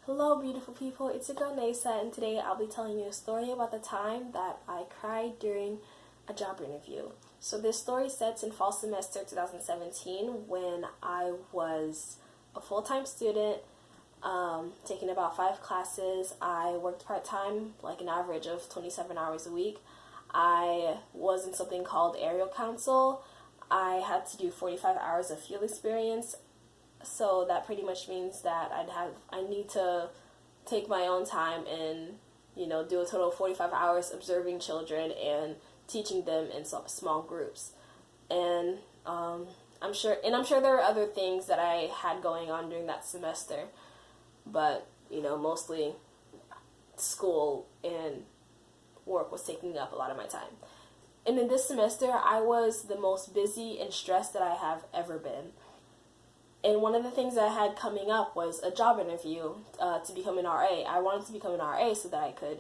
Hello beautiful people, it's your girl Nasa, and today I'll be telling you a story about the time that I cried during a job interview. So this story sets in fall semester 2017 when I was a full-time student, taking about 5 classes. I worked part-time, like an average of 27 hours a week. I was in something called Aerial Council. I had to do 45 hours of field experience. So that pretty much means that I need to take my own time and, do a total of 45 hours observing children and teaching them in small groups. And I'm sure there are other things that I had going on during that semester, but mostly school and work was taking up a lot of my time. And in this semester, I was the most busy and stressed that I have ever been. And one of the things I had coming up was a job interview to become an RA. I wanted to become an RA so that I could,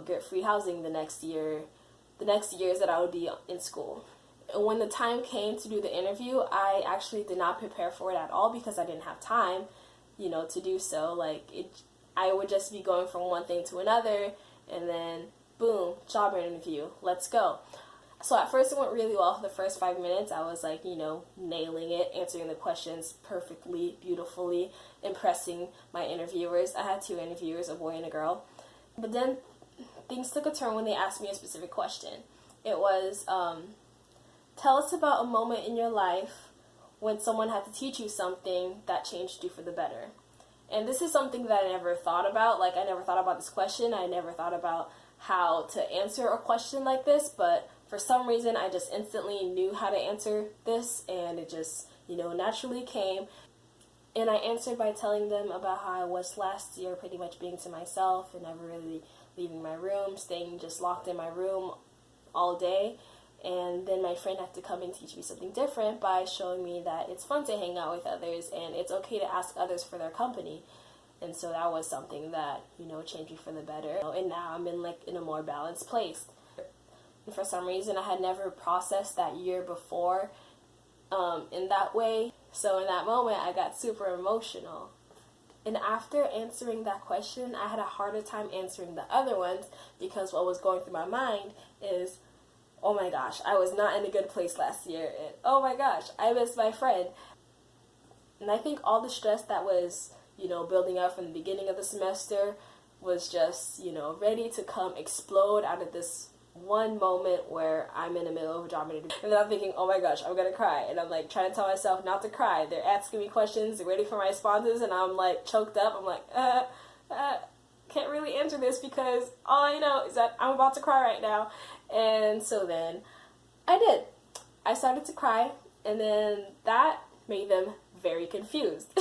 get free housing the next years that I would be in school. And when the time came to do the interview, I actually did not prepare for it at all because I didn't have time, to do so. I would just be going from one thing to another, and then boom, job interview, let's go. So at first it went really well. For the first 5 minutes, I was nailing it, answering the questions perfectly, beautifully, impressing my interviewers. I had 2 interviewers, a boy and a girl. But then things took a turn when they asked me a specific question. It was, tell us about a moment in your life when someone had to teach you something that changed you for the better. And this is something that I never thought about. I never thought about this question. I never thought about how to answer a question like this, but for some reason, I just instantly knew how to answer this, and it just, naturally came. And I answered by telling them about how I was last year, pretty much being to myself and never really leaving my room, staying just locked in my room all day. And then my friend had to come and teach me something different by showing me that it's fun to hang out with others, and it's okay to ask others for their company. And so that was something that, changed me for the better. And now I'm in a more balanced place. And for some reason, I had never processed that year before in that way. So in that moment, I got super emotional. And after answering that question, I had a harder time answering the other ones because what was going through my mind is, oh my gosh, I was not in a good place last year. And oh my gosh, I missed my friend. And I think all the stress that was, building up from the beginning of the semester was just, ready to come explode out of this one moment where I'm in the middle of a job interview. And then I'm thinking, oh my gosh, I'm gonna cry. And I'm trying to tell myself not to cry. They're asking me questions, they're waiting for my responses, and I'm choked up. I'm can't really answer this because all I know is that I'm about to cry right now. And so then I did. I started to cry, and then that made them very confused.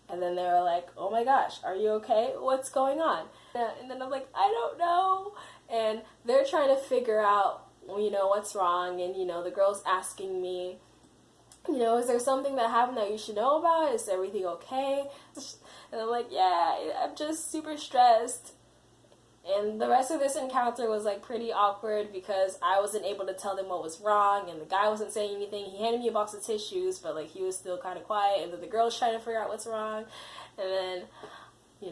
And then they were like, oh my gosh, are you okay? What's going on? And then I'm like, I don't know. And they're trying to figure out, what's wrong. And, the girl's asking me, is there something that happened that you should know about? Is everything okay? And I'm like, yeah, I'm just super stressed. And the rest of this encounter was pretty awkward because I wasn't able to tell them what was wrong, and the guy wasn't saying anything. He handed me a box of tissues, but he was still kind of quiet, and then the girl's trying to figure out what's wrong. And then,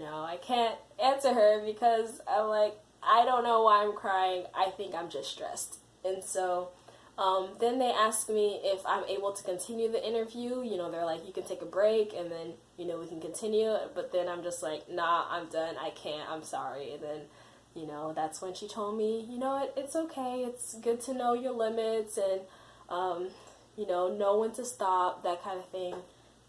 I can't answer her because I'm I don't know why I'm crying. I think I'm just stressed. And so then they asked me if I'm able to continue the interview. They're like, you can take a break and then, we can continue. But then I'm just nah, I'm done. I can't. I'm sorry. And then, that's when she told me, it's okay. It's good to know your limits and, know when to stop, that kind of thing.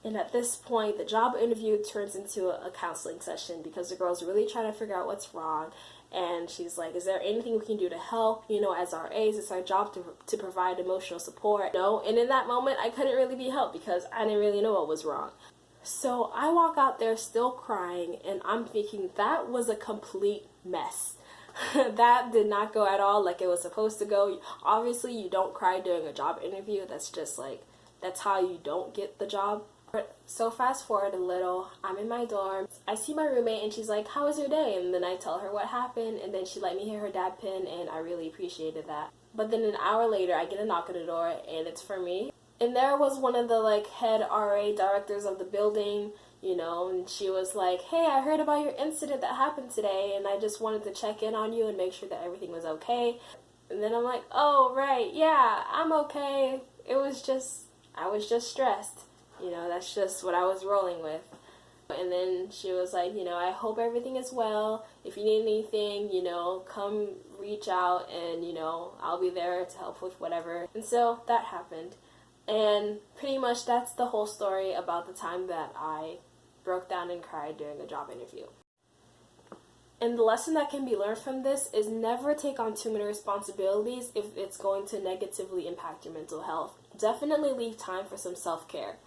And at this point, the job interview turns into a counseling session because the girl's really trying to figure out what's wrong. And she's like, is there anything we can do to help? As RAs, it's our job to provide emotional support. And in that moment, I couldn't really be helped because I didn't really know what was wrong. So I walk out there still crying, and I'm thinking that was a complete mess. That did not go at all like it was supposed to go. Obviously, you don't cry during a job interview. That's just that's how you don't get the job. So fast forward a little, I'm in my dorm. I see my roommate and she's like, how was your day? And then I tell her what happened, and then she let me hear her dad pin, and I really appreciated that. But then an hour later, I get a knock on the door, and it's for me. And there was one of the head RA directors of the building, and she was like, hey, I heard about your incident that happened today, and I just wanted to check in on you and make sure that everything was okay. And then I'm like, oh, right, yeah, I'm okay. I was just stressed. That's just what I was rolling with. And then she was like, I hope everything is well. If you need anything, come reach out, and, I'll be there to help with whatever. And so that happened. And pretty much that's the whole story about the time that I broke down and cried during a job interview. And the lesson that can be learned from this is never take on too many responsibilities if it's going to negatively impact your mental health. Definitely leave time for some self-care.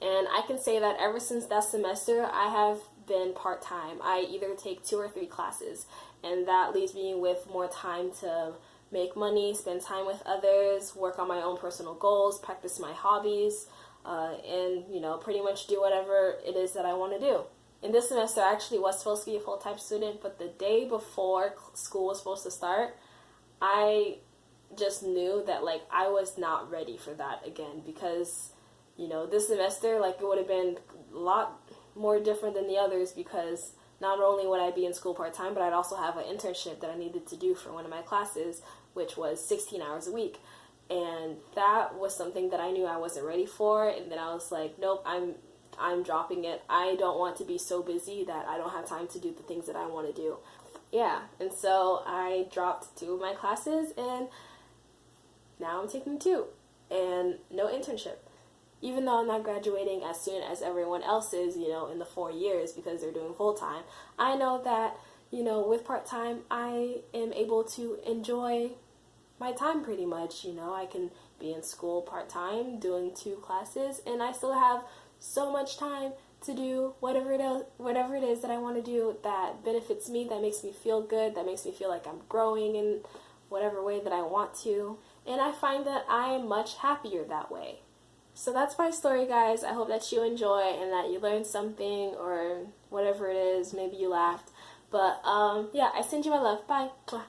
And I can say that ever since that semester, I have been part-time. I either take 2 or 3 classes, and that leaves me with more time to make money, spend time with others, work on my own personal goals, practice my hobbies, and, pretty much do whatever it is that I want to do. In this semester, I actually was supposed to be a full-time student, but the day before school was supposed to start, I just knew that, I was not ready for that again, because this semester, it would have been a lot more different than the others, because not only would I be in school part-time, but I'd also have an internship that I needed to do for one of my classes, which was 16 hours a week. And that was something that I knew I wasn't ready for, and then I was like, nope, I'm dropping it. I don't want to be so busy that I don't have time to do the things that I want to do. Yeah, and so I dropped 2 of my classes, and now I'm taking 2, and no internship. Even though I'm not graduating as soon as everyone else is, in the 4 years because they're doing full-time, I know that, with part-time, I am able to enjoy my time pretty much. I can be in school part-time doing 2 classes, and I still have so much time to do whatever it is that I want to do that benefits me, that makes me feel good, that makes me feel like I'm growing in whatever way that I want to. And I find that I am much happier that way. So that's my story, guys. I hope that you enjoy and that you learned something, or whatever it is. Maybe you laughed. But, yeah, I send you my love. Bye. Mwah.